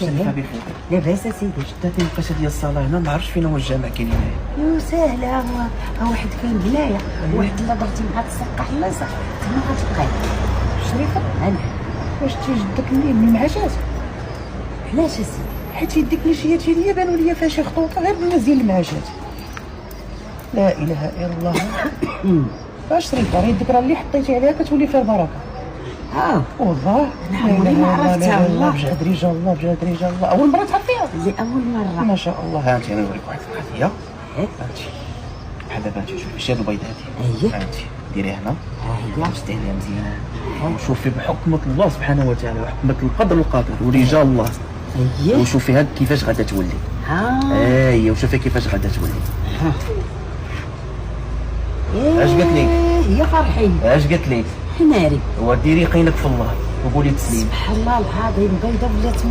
سلام بخير. لاباس اسيدي؟ شداتني لقيت ديال الصاله هنا، ما عرفتش فين هو الجامع كاين هنايا. يو ساهله، ها واحد كاين هنايا، واحد الا ضغطي مع السقه حلاصه تما غتلقاه. شريفه انا واش تي جدك منين؟ من المعاشات؟ علاش اسيدي؟ حيت يديك نشيات ليا بانوا ليا فيها شي خطوطه غير بالناس ديال المعاشات. لا اله الا الله. اش شريفه؟ راه يديك راه اللي حطيتي عليها كتولي فيها البركه. ها والله أنا عمري ما عرفتها والله. بجهد رجال الله، بجهد رجال الله. اول مره تعرفيها؟ لاول مره. ما شاء الله. ها انت انا نوريك واحد القضيه. إيه؟ هانتي بحال دابا انت شوفي هاد البيضه هادي. أييه. هانتي ديريها هنا ها هي وشدي عليها مزيان وشوفي بحكمة الله سبحانه وتعالى وحكمة القدر والقدر ورجال الله. هي وشوفي هاد كيفاش غادا تولي. ها اييه وشوفي كيفاش غادا تولي. ها اش قالت لك؟ هي فرحي اش قالت لك؟ حماري. وديري يقينك في الله وقولي تسليم. سبحان الله العظيم، بيضه ولات